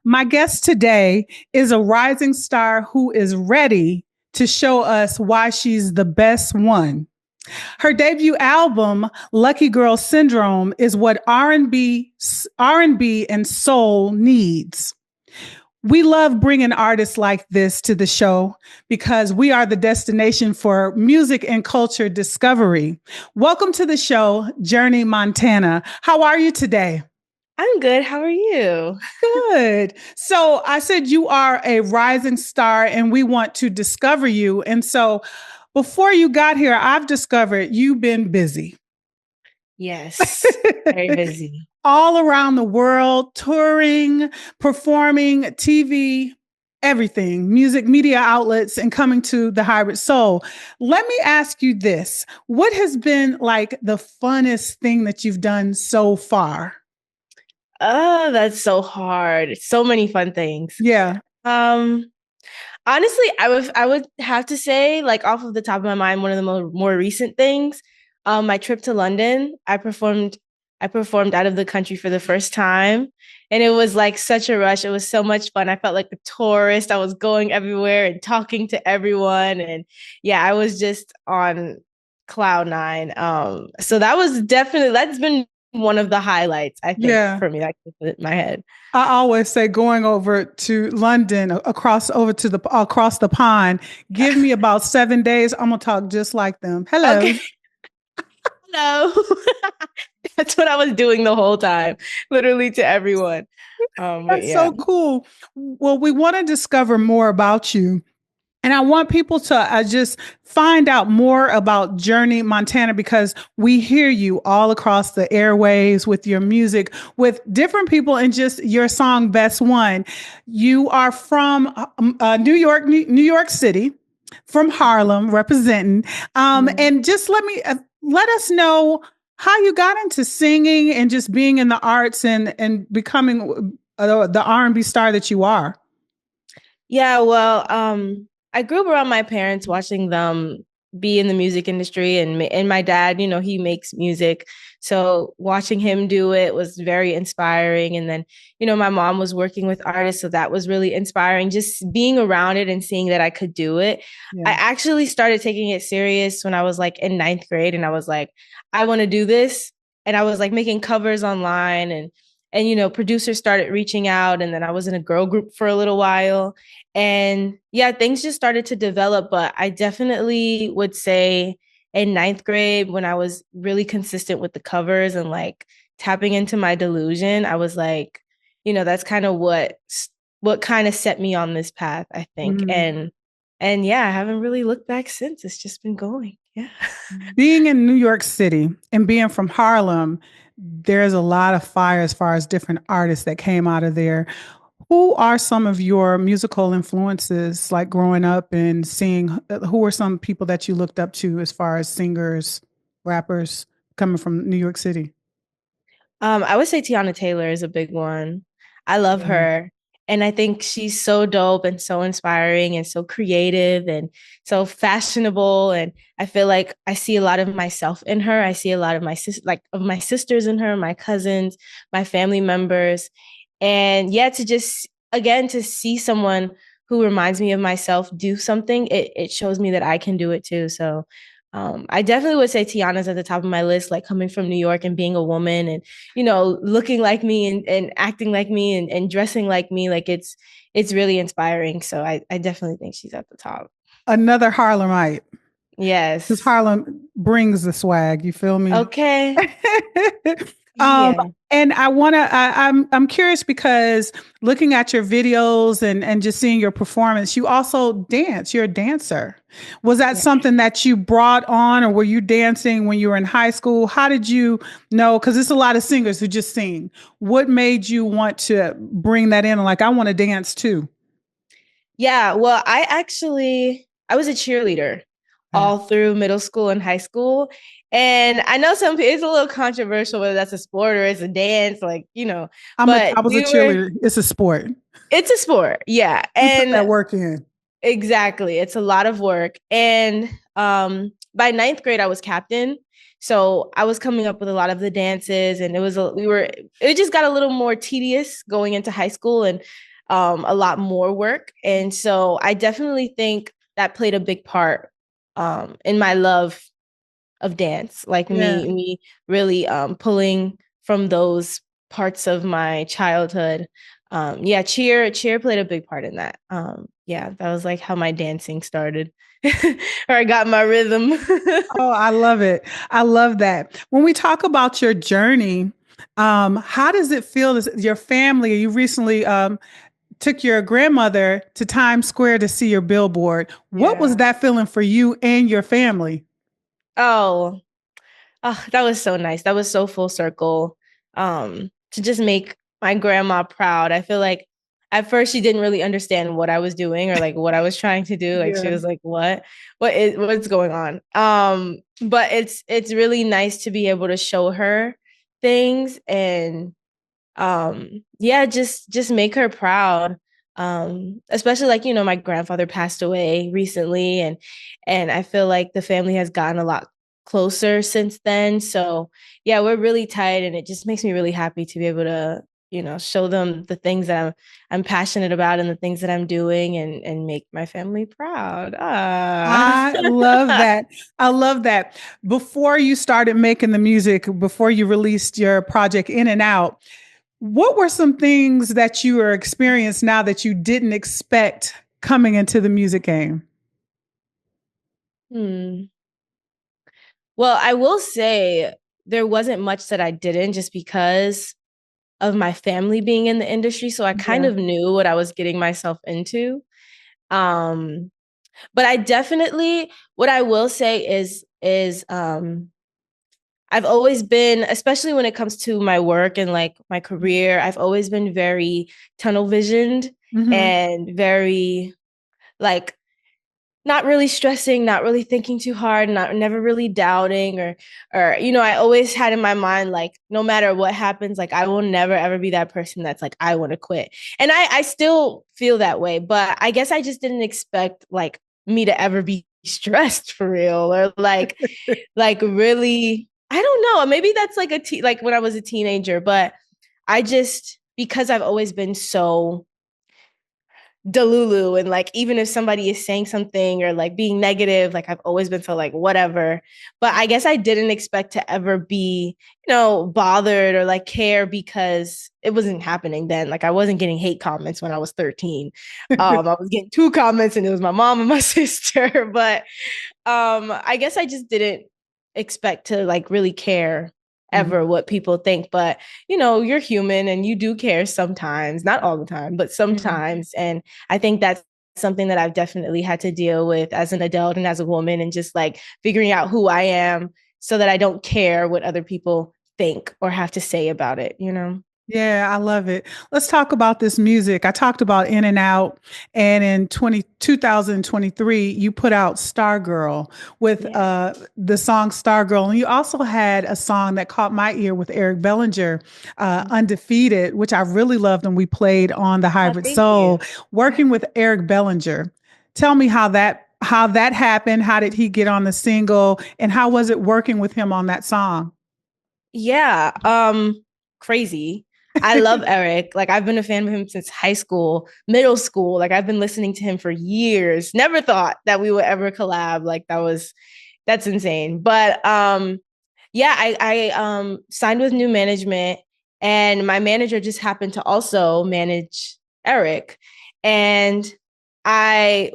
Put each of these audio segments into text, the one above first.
My guest today is a rising star who is ready to show us why she's the best one. Her debut album, Lucky Girl Syndrome, is what R&B and soul needs. We love bringing artists like this to the show because we are the destination for music and culture discovery. Welcome to the show, Journey Montana. How are you today? I'm good. How are you? Good. So I said you are a rising star and we want to discover you. And so before you got here, I've discovered you've been busy. Yes, very busy. All around the world, touring, performing, TV, everything, music, media outlets, and coming to the Hybrid Soul. Let me ask you this. What has been like the funnest thing that you've done so far? Oh, that's so hard. So many fun things. Yeah. Um, Honestly, I would have to say, like off of the top of my mind, one of the more recent things, my trip to London. I performed out of the country for the first time. And it was like such a rush. It was so much fun. I felt like a tourist. I was going everywhere and talking to everyone. And yeah, I was just on cloud nine. So that's been one of the highlights, I think, Yeah. for me. That can fit in my head. I always say going over to London, across the pond, give me about 7 days. I'm gonna talk just like them. Hello. Okay. No. That's what I was doing the whole time, literally to everyone. But That's yeah. so cool. Well, we want to discover more about you. And I want people to just find out more about Journey Montana because we hear you all across the airwaves with your music, with different people, and just your song "Best One." You are from New York, New York City, from Harlem, representing. And just let us know how you got into singing and just being in the arts and becoming the R&B star that you are. Yeah, well, I grew up around my parents, watching them be in the music industry, and my dad, he makes music. So watching him do it was very inspiring. And then, my mom was working with artists, so that was really inspiring. Just being around it and seeing that I could do it. Yeah. I actually started taking it serious when I was like in ninth grade, and I was like, I want to do this. And I was like making covers online, and producers started reaching out, and then I was in a girl group for a little while. And yeah, things just started to develop. But I definitely would say in ninth grade, when I was really consistent with the covers and like tapping into my delusion, I was like, that's kind of what kind of set me on this path, I think. And yeah, I haven't really looked back since. It's just been going. Yeah. Being in New York City and being from Harlem, there's a lot of fire as far as different artists that came out of there. Who are some of your musical influences, like growing up and seeing who are some people that you looked up to as far as singers, rappers coming from New York City? I would say Tiana Taylor is a big one. I love her. And I think she's so dope and so inspiring and so creative and so fashionable. And I feel like I see a lot of myself in her. I see a lot of my sisters in her, my cousins, my family members. And yeah, to just again to see someone who reminds me of myself do something, it shows me that I can do it too. So I definitely would say Tiana's at the top of my list, like coming from New York and being a woman and, looking like me and acting like me and dressing like me. Like it's really inspiring. So I definitely think she's at the top. Another Harlemite. Because Yes. Harlem brings the swag. You feel me? Okay. um, Yeah. and I'm curious because looking at your videos and just seeing your performance, you also dance. You're a dancer. Was that Yeah. something that you brought on, or were you dancing when you were in high school? How did you know? Because it's a lot of singers who just sing. What made you want to bring that in? Like, I want to dance too. Yeah. Well, I was a cheerleader all through middle school and high school. And I know it's a little controversial whether that's a sport or it's a dance, like, I was a cheerleader. It's a sport. It's a sport. Yeah. You put And that work in. exactly. It's a lot of work. And by ninth grade, I was captain. So I was coming up with a lot of the dances, and it just got a little more tedious going into high school, and a lot more work. And so I definitely think that played a big part in my love of dance, like Yeah. me really pulling from those parts of my childhood. Yeah, cheer played a big part in that. Yeah, that was like how my dancing started, or I got my rhythm. Oh, I love it. I love that. When we talk about your journey, how does it feel as your family? You recently took your grandmother to Times Square to see your billboard. What was Yeah. that feeling for you and your family? Oh, oh, that was so nice. That was so full circle. To just make my grandma proud. I feel like at first she didn't really understand what I was doing or like what I was trying to do. Like she Yeah. was like, "What? What's going on?" But it's really nice to be able to show her things and yeah, just make her proud. Especially like, my grandfather passed away recently, and I feel like the family has gotten a lot closer since then. So yeah, we're really tight, and it just makes me really happy to be able to, show them the things that I'm passionate about and the things that I'm doing, and make my family proud. I love that. I love that. Before you started making the music, before you released your project In and Out, what were some things that you are experiencing now that you didn't expect coming into the music game? Hmm. Well, I will say there wasn't much that I didn't, just because of my family being in the industry. So I kind Yeah. of knew what I was getting myself into. Um, but I definitely, what I will say is I've always been, especially when it comes to my work and like my career, I've always been very tunnel visioned Mm-hmm. and very like not really stressing, not really thinking too hard, not never really doubting, or I always had in my mind like no matter what happens, like I will never ever be that person that's like I want to quit. And I still feel that way, but I guess I just didn't expect like me to ever be stressed for real, or like really, I don't know, maybe that's like like when I was a teenager, but I just, because I've always been so Delulu, and like even if somebody is saying something or like being negative, like I've always been so like whatever. But I guess I didn't expect to ever be, bothered or like care, because it wasn't happening then. Like I wasn't getting hate comments when I was 13. I was getting two comments, and it was my mom and my sister. But I guess I just didn't expect to like really care ever what people think. But you're human, and you do care sometimes, not all the time, but Yeah. sometimes. And I think that's something that I've definitely had to deal with as an adult and as a woman, and just like figuring out who I am so that I don't care what other people think or have to say about it. Yeah, I love it. Let's talk about this music. I talked about In and Out, and in 2023, you put out Stargirl with Yeah. the song Stargirl. And you also had a song that caught my ear with Eric Bellinger, Undefeated, which I really loved, and we played on the Oh, Hybrid thank you. Soul. Working with Eric Bellinger, tell me how that happened. How did he get on the single, and how was it working with him on that song? Yeah, crazy. I love Eric. Like I've been a fan of him since high school, middle school. Like I've been listening to him for years. Never thought that we would ever collab. Like that's insane. But yeah, I signed with new management, and my manager just happened to also manage Eric. And I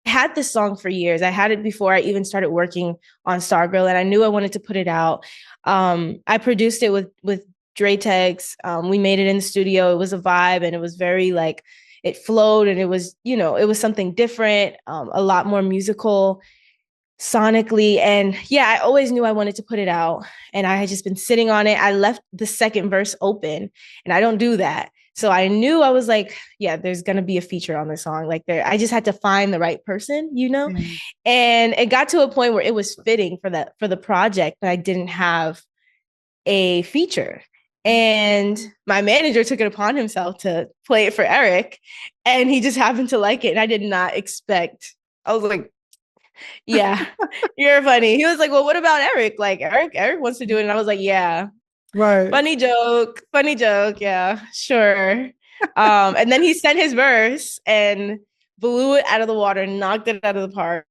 had this song for years. I had it before I even started working on Stargirl, and I knew I wanted to put it out. I produced it with Dre Tegs. We made it in the studio. It was a vibe, and it was very like it flowed, and it was it was something different, a lot more musical sonically. And yeah, I always knew I wanted to put it out, and I had just been sitting on it. I left the second verse open, and I don't do that. So I knew, I was like, yeah, there's going to be a feature on this song. Like I just had to find the right person. Yeah. And it got to a point where it was fitting for the project, but I didn't have a feature. And my manager took it upon himself to play it for Eric, and he just happened to like it. And I did not expect, I was like, Yeah, you're funny. He was like, well, what about Eric? Like Eric wants to do it. And I was like, yeah, Right. funny joke. Funny joke. Yeah, sure. And then he sent his verse and blew it out of the water, knocked it out of the park.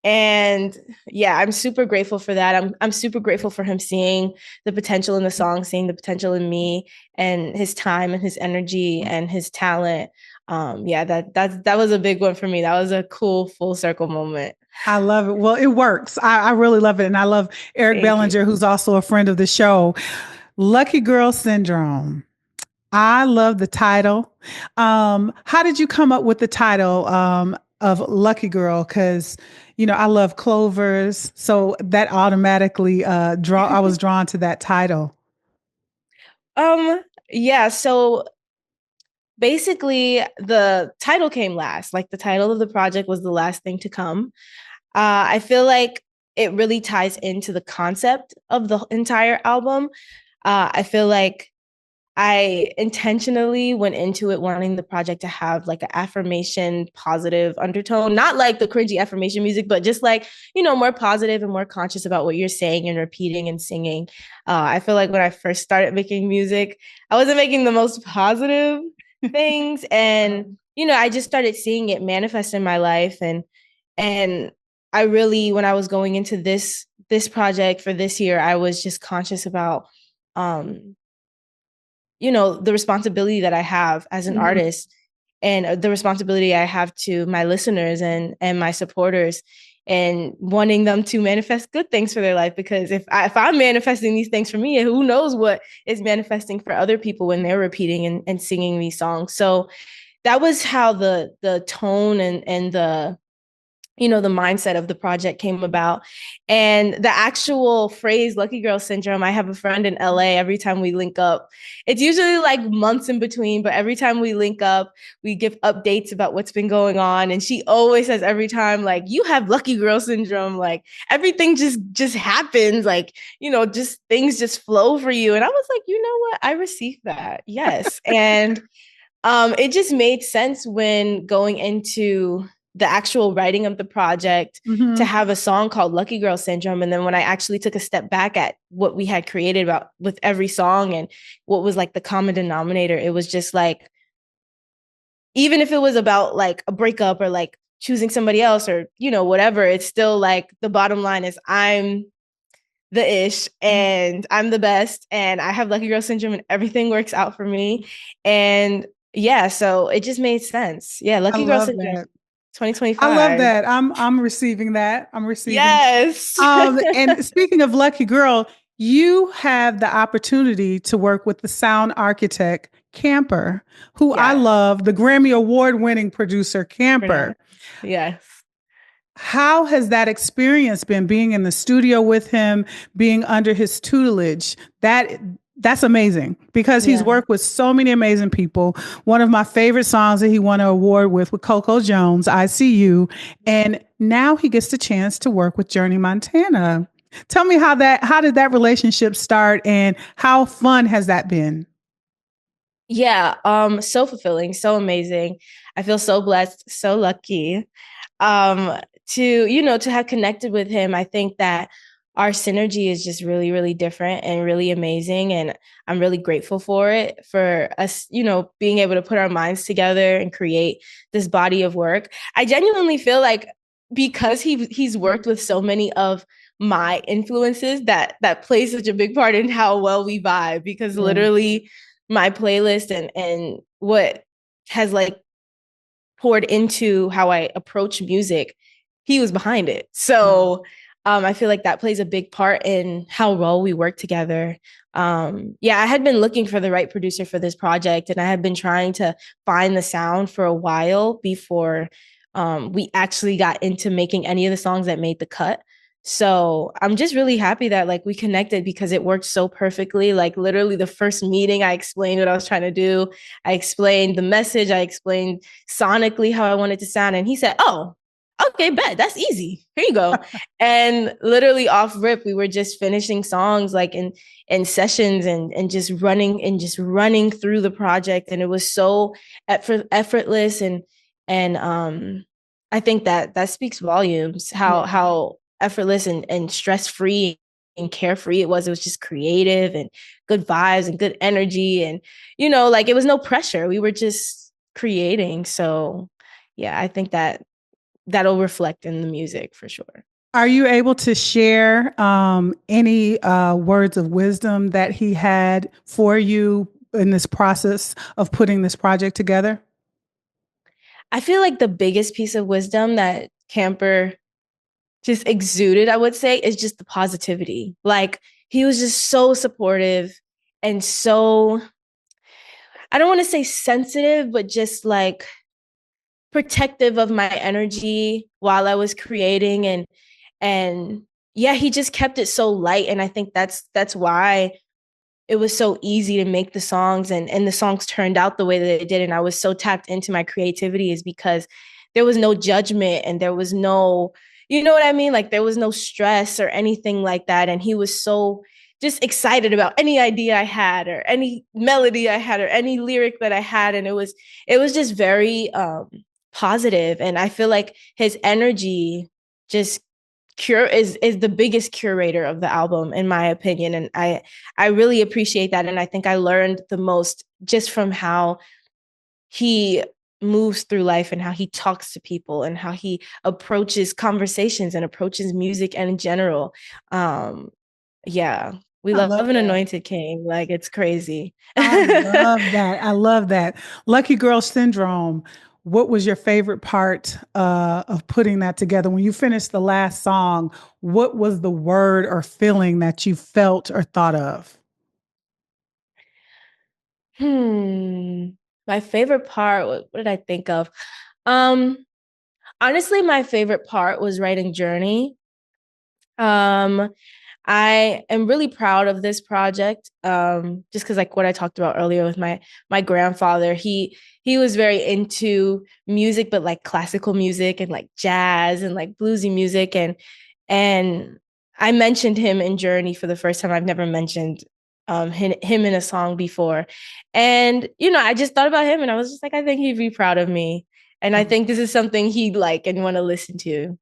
And yeah, I'm super grateful for that. I'm super grateful for him seeing the potential in the song, seeing the potential in me and his time and his energy and his talent. Yeah, that was a big one for me. That was a cool full circle moment. I love it. Well, it works. I really love it. And I love Eric Thank you. Bellinger, who's also a friend of the show. Lucky Girl Syndrome. I love the title. How did you come up with the title of Lucky Girl? Because I love clovers, so that automatically I was drawn to that title. Um, yeah, so basically the title came last. Like the title of the project was the last thing to come. I feel like it really ties into the concept of the entire album. I feel like I intentionally went into it wanting the project to have like an affirmation, positive undertone, not like the cringy affirmation music, but just like, more positive and more conscious about what you're saying and repeating and singing. I feel like when I first started making music, I wasn't making the most positive things. And, I just started seeing it manifest in my life. And I really, when I was going into this project for this year, I was just conscious about um the responsibility that I have as an Mhm. artist and the responsibility I have to my listeners and my supporters and wanting them to manifest good things for their life because if I'm manifesting these things for me, who knows what is manifesting for other people when they're repeating and singing these songs. So that was how the tone and the mindset of the project came about. And the actual phrase lucky girl syndrome, I have a friend in LA. Every time we link up, it's usually like months in between, but every time we link up, we give updates about what's been going on. And she always says every time, like, you have lucky girl syndrome, like everything just happens, like, just things just flow for you. And I was like, you know what, I received that. Yes. And it just made sense when going into the actual writing of the project to Mhm. have a song called Lucky Girl Syndrome. And then when I actually took a step back at what we had created about with every song and what was like the common denominator, it was just like, even if it was about like a breakup or like choosing somebody else or, whatever, it's still like the bottom line is I'm the ish and I'm the best and I have lucky girl syndrome and everything works out for me. And yeah, so it just made sense. Yeah, I lucky girl love syndrome that. I love 2025. that. I'm receiving that. I'm receiving that. Yes. And speaking of Lucky Girl, you have the opportunity to work with the sound architect Camper, who I Yes. love, the Grammy Award winning producer For now. Camper. Yes. How has that experience been being in the studio with him, being under his tutelage? That's amazing because he's Yeah. worked with so many amazing people. One of my favorite songs that he won an award with Coco Jones, I See You, and now he gets the chance to work with Journey Montana. Tell me how did that relationship start and how fun has that been? Yeah. So fulfilling, so amazing. I feel so blessed, so lucky. um to have connected with him. I think that our synergy is just really really different and really amazing, and I'm really grateful for it, for us being able to put our minds together and create this body of work. I genuinely feel like because he's worked with so many of my influences, that plays such a big part in how well we vibe, because Yeah. literally my playlist and what has like poured into how I approach music, he was behind it. So I feel like that plays a big part in how well we work together. Yeah, I had been looking for the right producer for this project, and I had been trying to find the sound for a while before we actually got into making any of the songs that made the cut. So I'm just really happy that like we connected because it worked so perfectly. Like literally the first meeting, I explained what I was trying to do. I explained the message. I explained sonically how I wanted to sound. And he said, "Oh, okay, bet. That's easy. Here you go." And literally off rip, we were just finishing songs like in sessions and just running through the project. And it was so effortless and I think that that speaks volumes, Yeah. how effortless and stress-free and carefree it was. It was just creative and good vibes and good energy. And, like it was no pressure. We were just creating. So yeah, I think that that'll reflect in the music for sure. Are you able to share any words of wisdom that he had for you in this process of putting this project together? I feel like the biggest piece of wisdom that Camper just exuded, I would say, is just the positivity. Like he was just so supportive and so, I don't want to say sensitive, but just like protective of my energy while I was creating. And yeah, he just kept it so light. And I think that's why it was so easy to make the songs, and the songs turned out the way that they did. And I was so tapped into my creativity is because there was no judgment and there was no, you know what I mean? Like there was no stress or anything like that. And he was so just excited about any idea I had or any melody I had or any lyric that I had. And it was just very positive. And I feel like his energy just cure is the biggest curator of the album in my opinion, and I really appreciate that. And I think I learned the most just from how he moves through life and how he talks to people and how he approaches conversations and approaches music and in general. um yeah, we I love love an that. anointed king, like it's crazy. I love that. I love that. Lucky Girl Syndrome. What was your favorite part of putting that together? When you finished the last song, what was the word or feeling that you felt or thought of? My favorite part, what did I think of? um Honestly, my favorite part was writing Journey. um I am really proud of this project, just because like what I talked about earlier with my grandfather. He was very into music, but like classical music and like jazz and like bluesy music, and I mentioned him in Journey for the first time. I've never mentioned him in a song before, and I just thought about him, and I was just like, I think he'd be proud of me, and I think this is something he'd like and want to listen to.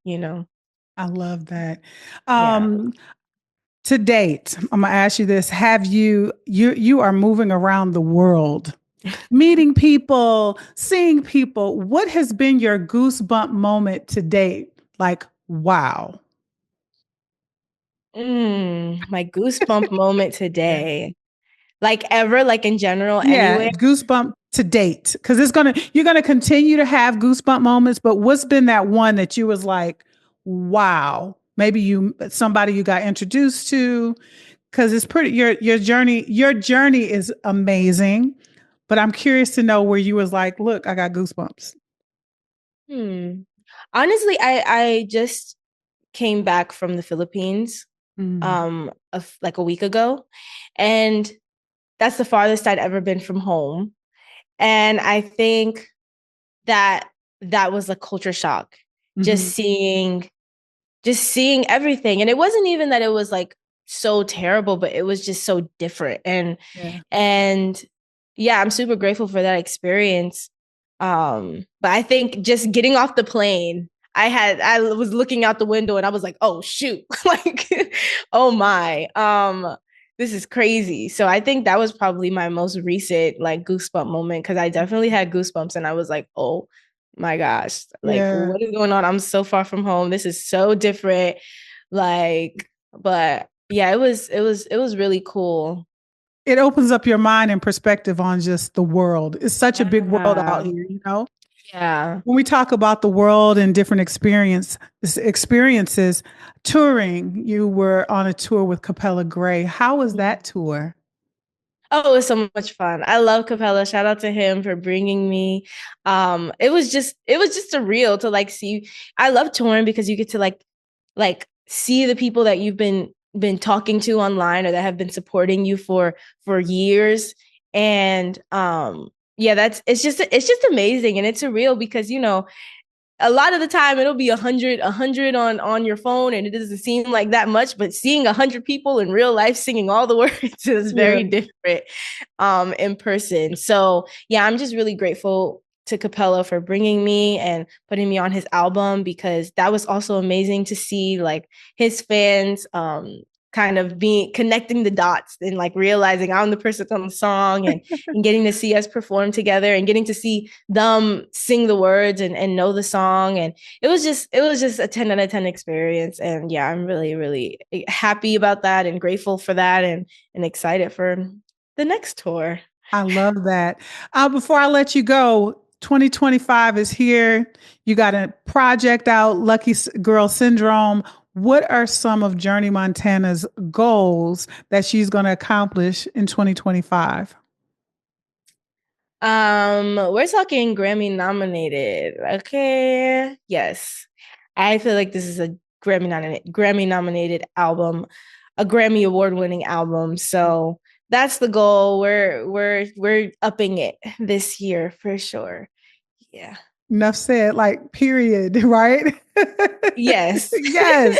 I love that. Yeah. Um, to date, I'm gonna ask you this: Have you are moving around the world, meeting people, seeing people? What has been your goosebump moment to date? Like, wow. My goosebump moment Yeah. today. Like ever, like in general, Yeah, anywhere. goosebump to date, because you're gonna continue to have goosebump moments. But what's been that one that you was like, wow? Maybe somebody you got introduced to, because it's pretty. Your journey is amazing. But I'm curious to know where you was like, look, I got goosebumps. Hmm. Honestly, I just came back from the Philippines Mm, like a week ago, and that's the farthest I'd ever been from home. And I think that that was a culture shock. Just mhm. seeing just seeing everything. And it wasn't even that it was like so terrible, but it was just so different. Yeah, And yeah, I'm super grateful for that experience. But I think just getting off the plane, I was looking out the window and I was like, oh shoot, like, oh my, this is crazy. So I think that was probably my most recent like goosebump moment, because I definitely had goosebumps and I was like, oh my gosh, like yeah. what is going on? I'm so far from home. This is so different. Like, but yeah, it was really cool. It opens up your mind and perspective on just the world. It's such a big world out Yeah. here. Yeah. When we talk about the world and different experiences, touring, you were on a tour with Capella Gray. How was that tour? Oh, it was so much fun. I love Capella. Shout out to him for bringing me. It was just surreal to like see. I love touring because you get to like see the people that you've been talking to online or that have been supporting you for years. And yeah, it's just amazing, and it's surreal because a lot of the time it'll be a hundred on your phone, and it doesn't seem like that much, but seeing 100 people in real life singing all the words is Yeah. very different in person. So yeah, I'm just really grateful to Capella for bringing me and putting me on his album, because that was also amazing to see like his fans kind of being connecting the dots and like realizing I'm the person on the song, and getting to see us perform together and getting to see them sing the words and know the song. And it was just a 10 out of 10 experience. And yeah, I'm really, really happy about that and grateful for that, and excited for the next tour. I love that. Before I let you go, 2025 is here. You got a project out, Girl Syndrome. What are some of Journey Montana's goals that she's going to accomplish in 2025? We're talking Grammy nominated. Okay. Yes. I feel like this is a Grammy nominated album, a Grammy award winning album. So that's the goal. We're upping it this year for sure. Yeah. Enough said, like, period, right? Yes. Yes.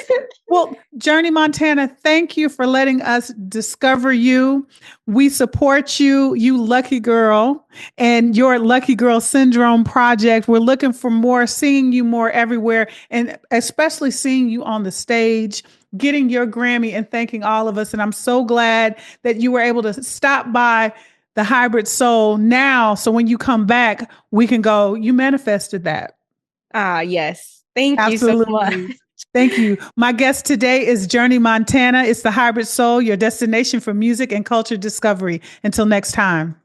Well, Journey Montana, thank you for letting us discover you. We support you, you lucky girl, and your Lucky Girl Syndrome project. We're looking for more, seeing you more everywhere, and especially seeing you on the stage, getting your Grammy and thanking all of us. And I'm so glad that you were able to stop by the Hybrid Soul now. So when you come back, we can go, you manifested that. Yes. Thank you so much. Absolutely. Thank you. My guest today is Journey Montana. It's the Hybrid Soul, your destination for music and culture discovery. Until next time.